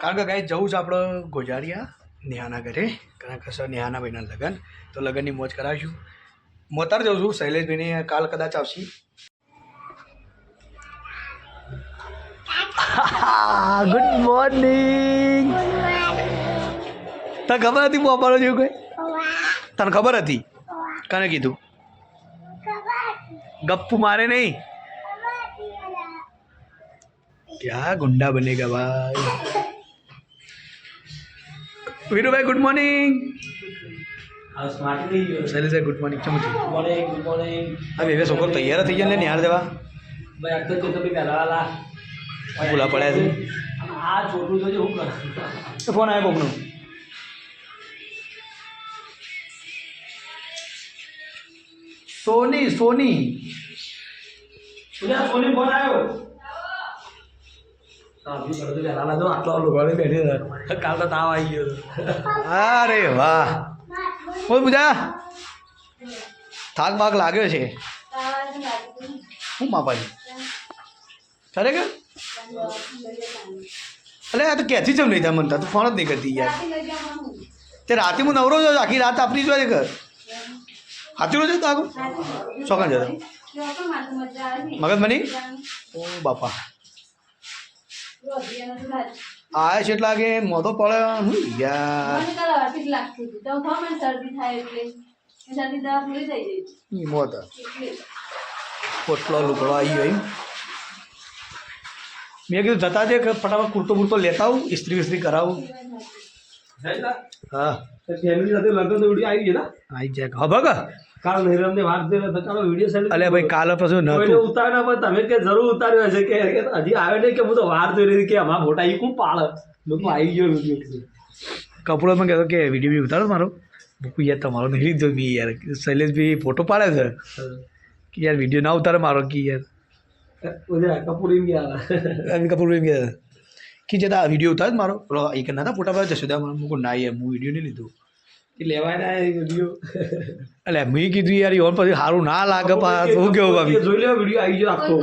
કારણ કે ગાઈ જવું છે આપણે ગોજારિયા નેહાના ઘરે, કારણ કે સર નેહાના ભાઈના લગ્ન, તો લગ્નની મોજ કરાવીશું. મોતાર જઉં છું, શૈલેષભાઈને કાલ કદાચ આવશે. Good morning. તને ખબર હતી હું આવવાનો જેવું કોઈ? તને ખબર હતી? કને કીધું? ગપ્પુ મારે નહીં. क्या गुंडा बनेगा भाई. वीरू भाई good morning. Sir sir good morning. चमच गुड मॉर्निंग. अब ये सोकर तैयार થઈ ગયા ને યાર દેવા ભાઈ આ તો કે તો પહેલા વાલા બોલા પડ્યા છે. આ છોટું તો હું કર ફોન આવ્યો કોકનો. સોની સોની સોની ફોન આવ્યો. આટલો લોકો બેઠી કાલ તો તાવ આવી ગયો. અરે વાહ. બોલ પૂજા, થાક બાક લાગ્યો છે? હું માપાજી ખરે કે અલે આ તો ક્યાંથી જમ નહીં થાય મનતા, તું ફોન જ નહીં કરતી યાર. તે રાતે હું નવરો છો, આખી રાત આપણી જોઈએ ઘર હાથી રોજ આગળ શોખાન જતો મગજ બની. ઓ બાપા આ છે એટલે કે મોતો પડે હું યાર. મોત પોટલો લુકડો આવી ગયો. મેં કીધું જતા છે કે ફટાફટ કુર્તો બુર્તો લેતા આવું, ઇસ્ત્રી વિસ્ત્રી કરાવું. હા ફેમિલી સાથે લગ્ન તો વિડીયો આવી ગયો આવી જાય. હા ભગ કાલ નહીરમને વાત દે તો ચાલો વિડીયો સેન્ડ. અલે ભાઈ કાલે પછી નહોતું ઉતાર્યા, પણ તમે કે જરૂર ઉતાર્યો હશે કે હજી આવે નહીં કે હું તો વાર જોઈ રહી કે અમારા ફોટા એ કોણ પાડે. લોકો આવી ગયો વિડીયો કપડોમાં કહેતો કે વિડીયો બી ઉતારો મારો. મૂકું યાર તમારો નહીં લીધો બી યાર. શૈલેષભાઈ ફોટો પાડે છે કે યાર વિડીયો ના ઉતારે મારો કે યાર. કપૂર એમ ગયા કપૂર એમ ગયા કે જતા વિડીયો ઉતારે મારો. એક ના ફોટા પાડે જશોદા મૂકું ના યાર હું વિડીયો નહીં લીધો. લેવાય ના વિડીયો. એટલે મેં કીધું યાર યોન પછી સારું ના લાગે. શું કેવું ભાભી? જોઈ લો વિડીયો આવી ગયો આખો.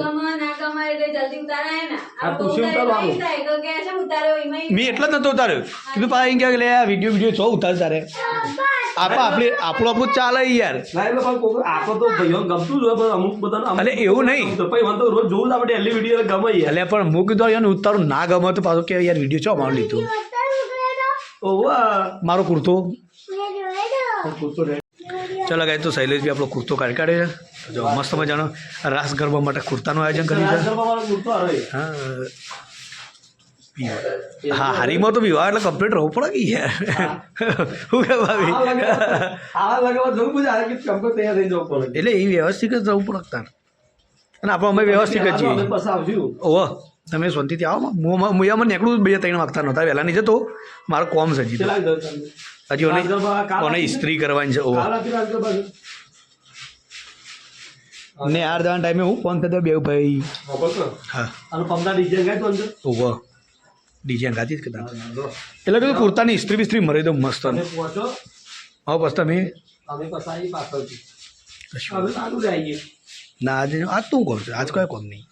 મેં એટલે જ નતો ઉતાર્યો. કીધું પાછા એમ કે લે આ વિડીયો છો ઉતાર તારે આપણું ચાલે યાર. આપણો તો ભાઈઓ ગમતું જ હોય અમુક બધાને. એટલે એવું નહીં તો પછી મને તો રોજ જોવું આપણે એલી વિડીયો ગમે યાર. એટલે પણ હું કીધું યાર ઉતારું ના ગમે તો પાછું કે યાર વિડીયો છો અમારું લીધું. મારો કુર્તો ચાલો ગાય તો શૈલેષભાઈ આપણો કુર્તો કાઢી કાઢે છે. જો મસ્ત મજાનો રાસ ગરબા માટે કુર્તાનું આયોજન કર્યું છે. હા હા હારીમાં તો વિવાહ એટલે કમ્પ્લીટ રહેવું પડે કે યાર. શું કે ભાભી? એટલે એ વ્યવસ્થિત જ રહેવું પડે તાર. અને આપણે અમે વ્યવસ્થિત જ છીએ. ઓહો તમે શાંતિથી આવો. હું મને નીકળું 2-3 વાગતા નહોતા, વહેલા નહીં જતો. મારો કોમ છે હજી કોને ઇસ્ત્રી કરવાની છે. ઓહો ને યાર જવાના ટાઈમે હું ફોન થતો બે ભાઈ. હા ઓહો ડિઝાઇન ગાતી જ કદાચ. એટલે કીધું કુર્તાની ઇસ્ત્રી બિસ્ત્રી મરી દઉં મસ્ત. હા બસ તમે ના આજે આજ તું કોમ છે, આજ કોઈ કોમ નહીં.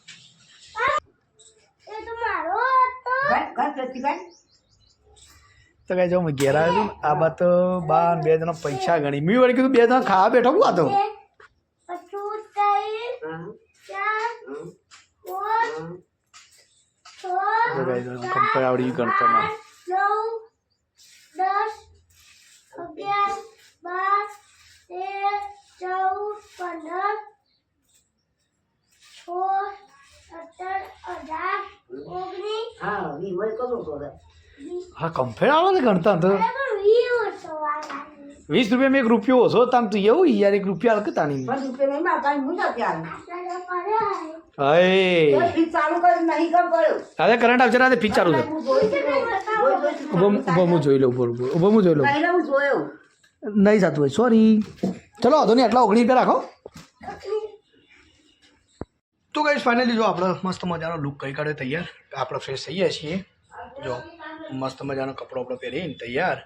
તો કઈ જાઉં મેં ઘેર આવ્યો છું. આ બાદ તો 2 જણા પૈસા ગણી. મેં વળી કીધું 2 જણા ખાવા બેઠો હું આ તો. કંપની આવડી ગણતરમાં હા કમ્ફેર આવે ને ગણતા તો 20 રૂપિયા એક રૂપિયો ઓછો તામ તું એવું યાર 1 રૂપિયા હલકતા નહીં. હવે કરંટ આવશે રાતે ફીચ ચાલુ છે. હું જોઈ લઉં બરોબર. હું જોઈ લઉં નહીં થતું હોય સોરી. ચલો વાંધો નહીં આટલા 19 રૂપિયા રાખો. તો ગાઈસ ફાઇનલી જો આપણે મસ્ત મજાનો લુક કરી કાઢ્યો તૈયાર. આપણે ફ્રેશ થઈ ગયા છીએ. જો મસ્ત મજાનો કપડો આપણે પહેરીને તૈયાર.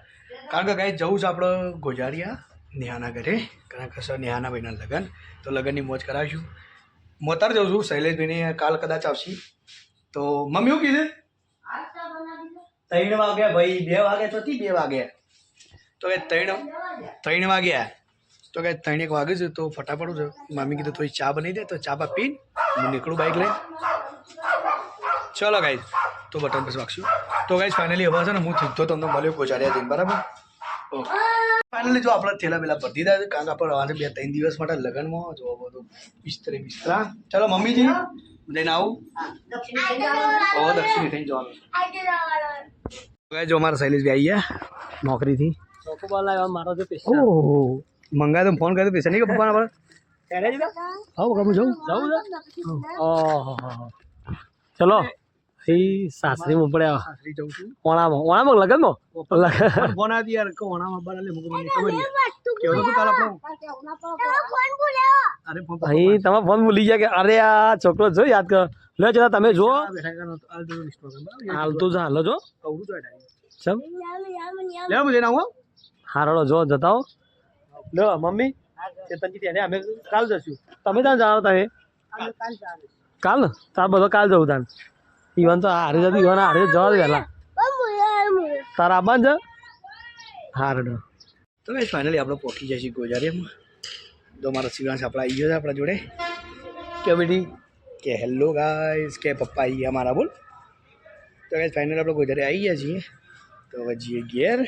કારણ કે ગાઈસ જવું છે આપણે ગોજારિયા નેહાના ઘરે, કારણ કે સર નેહાના ભાઈના લગ્ન, તો લગ્નની મોજ કરાવીશું. મોતાર જઉં છું, શૈલેષભાઈને કાલ કદાચ આવશે. તો મમ્મી શું કીધું? 3 વાગ્યા ભાઈ, 2 વાગ્યા તો 2 વાગ્યા તો કે 3 વાગ્યા તો કે 3 એક વાગે છે તો ફટાફટ છે. મમ્મી કીધું થોડી ચા બનાવી દે તો ચા બા પીને હું નીકળું બાઇક લઈને. ચલો ગાઈઝ તો બટન પછી વાગશું. તો ગાઈઝ ફાઇનલી હવે છે ને હું સીધો તમને મળ્યો ગોજારિયા જઈને, બરાબર. ફાઇનલી જો આપણે થેલા પેલા ભરી દીધા છે કારણ કે આપણે આજે 2-3 દિવસ માટે લગ્નમાં જો બધું બિસ્તરા. ચલો મમ્મીજી જઈને આવું. દક્ષિણી થઈને જવાનું. જો અમારા શૈલેષભાઈ આવી ગયા નોકરીથી. ચોકોબાર લાવ્યા મારો જે પૈસા. ઓહો મંગાય તો ફોન કર્યો પૈસા નહીં કે પપ્પાના પર. હા કામ જવું ઓહો ચલો એ સાસરી માં પડ્યા સાસરી જઉં છું. ઓણામાં લગનમાં ફોન આવી યાર કે ઓણામાં બાર લે મુકો મને ખબર કેવું હતું કાલ આપણો. અરે ફોન અહીં તમે ફોન ભૂલી ગયા કે અરે આ છોકરો જો યાદ કરો. લે ચલા તમે જો બેઠા કરનો આલ દો લિસ્ટ માં હાલ તો જા હાલો જો કહું તો એડા ચમ લે હું જઈને આવું. હારડો જો જતા હો. લો મમ્મી ચેતનજી તેને અમે કાલ જશું. તમે ત્યાં જાઓ તમે કાલ તાર બધો કાલ જવું તાર. ઈવન તો હારે જતું ઈવન હારે જવા દે વહેલા તારા આબાન છે હારડો. તો ગાઈસ ફાઇનલી આપણે પહોંચી જાય છે ગોજારિયામાં. તો મારા શિવાંશ આપણા આવી ગયો છે આપણા જોડે. કે બેટી કે હેલો ગાઈસ કે પપ્પા આવી ગયા મારા બોલ. તો ગાઈસ ફાઇનલી આપણે ગોજારિયા આવી ગયા છીએ. તો હવે જઈએ ઘેર